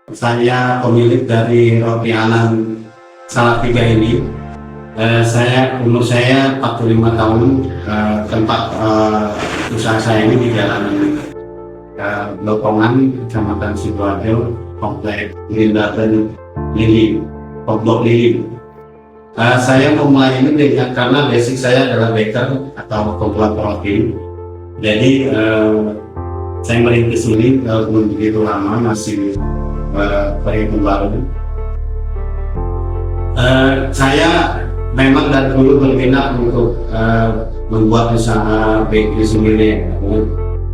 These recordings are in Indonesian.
Saya pemilik dari roti Anang Salatiga ini. Umur saya 45 tahun. Tempat usaha saya ini di Jalan Lopongan, Kecamatan Sidoarjo, Komplek Lindaten Lili, Komplek Lili. Saya memulai ini karena basic saya adalah baker atau pembuat roti. Jadi saya merintis ini belum begitu lama, masih perhitungan baru. Saya memang dari dulu berminat untuk membuat usaha bakery sendiri.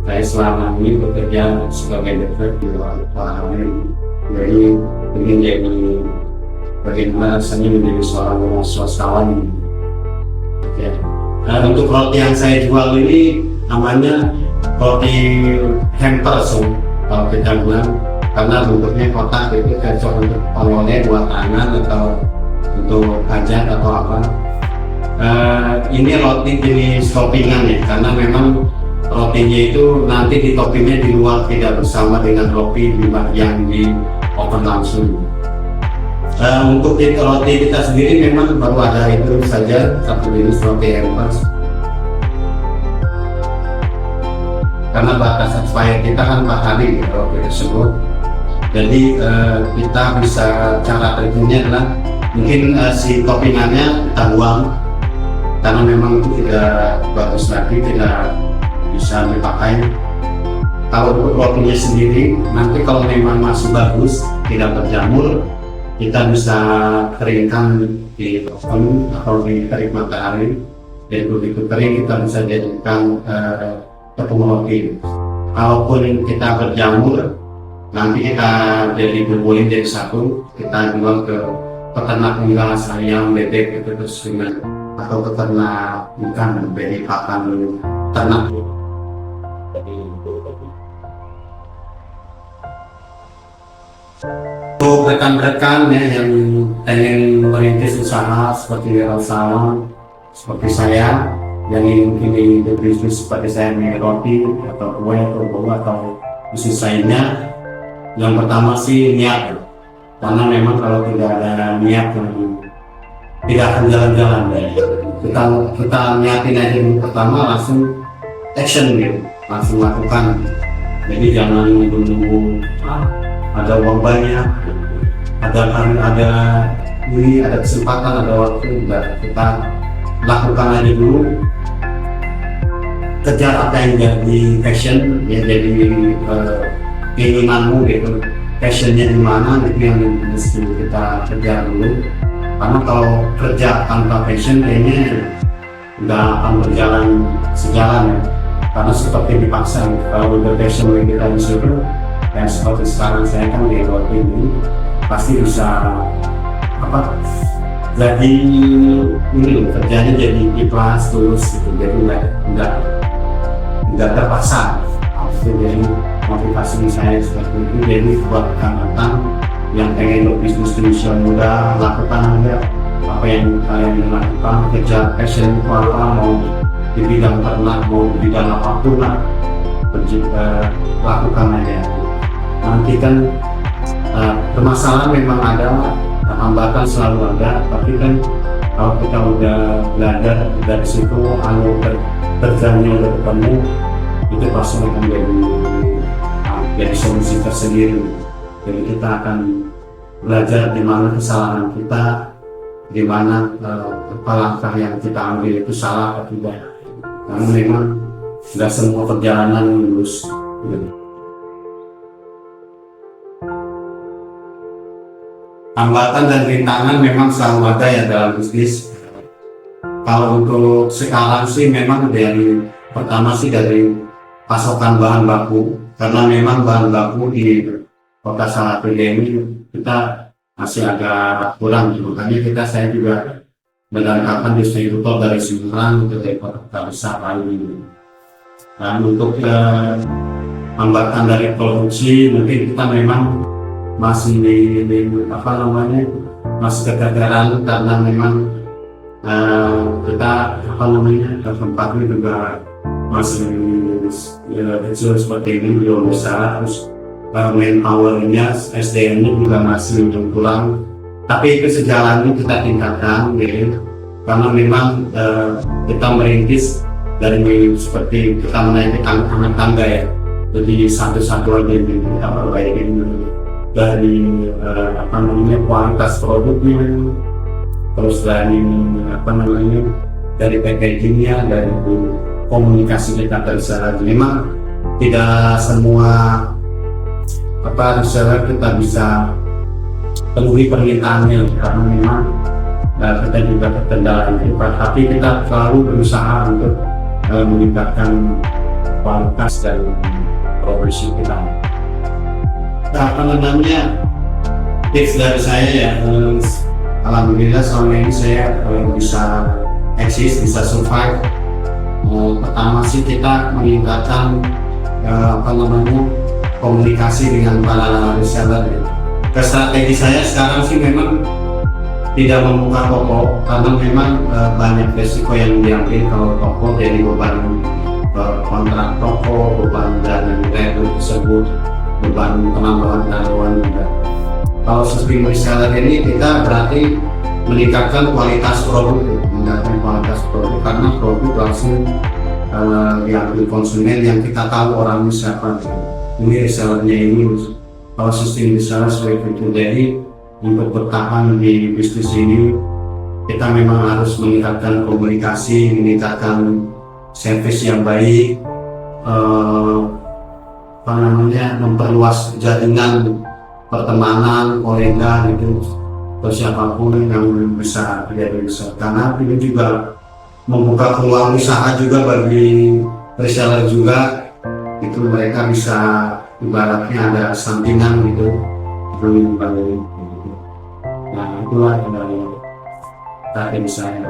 Saya selama ini bekerja sebagai baker di luar negeri. Jadi ingin jadi bagaimana rasanya menjadi seorang swastawan. Ya. Untuk roti yang saya jual ini namanya roti hamper, kalau kita bilang, karena bentuknya kotak, itu cocok untuk oleh buat tangan atau untuk hajat atau apa. Ini roti jenis toppingan ya, karena memang rotinya itu nanti di toppingnya di luar, tidak bersama dengan roti yang di oven langsung. Untuk roti kita sendiri memang baru ada itu saja, satu jenis roti hampers. Karena batasan expired kita kan 4 hari ya, roti tersebut. Jadi kita bisa, cara triknya adalah mungkin si toppingannya kita buang karena memang itu tidak bagus lagi, tidak bisa dipakai. Kalau untuk rotinya sendiri, nanti kalau memang masih bagus, tidak berjamur, kita bisa keringkan di oven atau di terik matahari. Dan begitu kering kita bisa jadikan tepung roti. Kalaupun kita berjamur, nanti kita jadi kumpulin jadi satu, kita jual ke peternak unggas ayam, bebek itu terus dengan, atau peternak ikan dari pakan ternak. Untuk rekan-rekan ya, yang ingin merintis usaha seperti Rasa, seperti saya yang ingin berbisnis seperti saya, roti atau kue atau bolu atau bisnis lainnya, yang pertama sih niat, karena memang kalau tidak ada niat tidak akan jalan-jalan. Kita niatin aja dulu, pertama langsung action gitu, langsung lakukan. Jadi jangan nunggu ada uang banyak, ada kesempatan, ada waktu, kita lakukan aja dulu. Kejar apa yang jadi passion, yang jadi keinginanmu gitu, passionnya di mana, itu yang mesti kita kejar dulu. Karena kalau kerja tanpa passion kayaknya nggak akan berjalan sejalan ya. Karena seperti dipaksa, kalau udah passion kita di situ, yang seperti sekarang saya kan di roti ini, pasti bisa jadi ini kerjanya jadi ikhlas, tulus gitu, jadi nggak terpaksa. Jadi motivasi saya seperti itu. Jadi buat rekan-rekan yang pengen berbisnis di usia muda, lakukan aja apa yang kalian lakukan, kejar passion apa, mau di bidang ternak, mau di bidang apapun lah, lakukan aja. Nanti kan permasalahan memang ada, hambatan selalu ada, tapi kan kalau kita udah belajar dari situ, kerjanya udah ketemu, itu pasti akan jadi solusi tersendiri. Jadi kita akan belajar di mana kesalahan kita, di mana langkah yang kita ambil itu salah atau tidak. Karena memang nggak semua perjalanan lurus. Hambatan dan rintangan memang selalu ada ya dalam bisnis. Kalau untuk sekarang sih memang pertama sih dari pasokan bahan baku, karena memang bahan baku di Kota Salatiga ini kita masih agak kurang, makanya saya juga mendatangkan distributor dari Semarang ke kota besar lain. Dan untuk hambatan dari produksi, mungkin kita memang masih masih kegagalan, karena memang kita tempatnya juga masih kecil seperti ini, belum besar. Terus manpower-nya, SDM-nya juga masih belum kurang. Tapi itu sejalan kita tingkatkan, gitu. Karena memang kita merintis dari seperti kita menaiki tangga ya. Jadi satu-satu aja kita perbaikin dari kualitas produknya, terus dari dari packagingnya, dari komunikasi kita terserah. Memang tidak semua reseller kita bisa penuhi permintaannya, karena memang kita juga terkendala itu, tapi kita selalu berusaha untuk meningkatkan kualitas dan profesi kita. Tips dari saya ya, alhamdulillah selama ini saya bisa eksis, bisa survive. Pertama sih kita meningkatkan komunikasi dengan para reseller. Strategi saya sekarang sih memang tidak membuka toko, karena memang banyak resiko yang diambil kalau toko, jadi beban kontrak toko, beban dari rekrut tersebut, beban penambahan karyawan juga. Kalau sistem reseller ini kita berarti meningkatkan kualitas produk, karena produk langsung diambil konsumen yang kita tahu orangnya siapa, ini resellernya ini. Kalau sistem reseller seperti itu, jadi untuk bertahan di bisnis ini kita memang harus meningkatkan komunikasi, meningkatkan servis yang baik, memperluas jaringan pertemanan, kolega gitu, atau siapapun yang bisa jadi bisa. Karena ini juga membuka peluang usaha juga bagi reseller juga, itu mereka bisa ibaratnya ada sampingan gitu. Nah itulah yang dari strategi saya.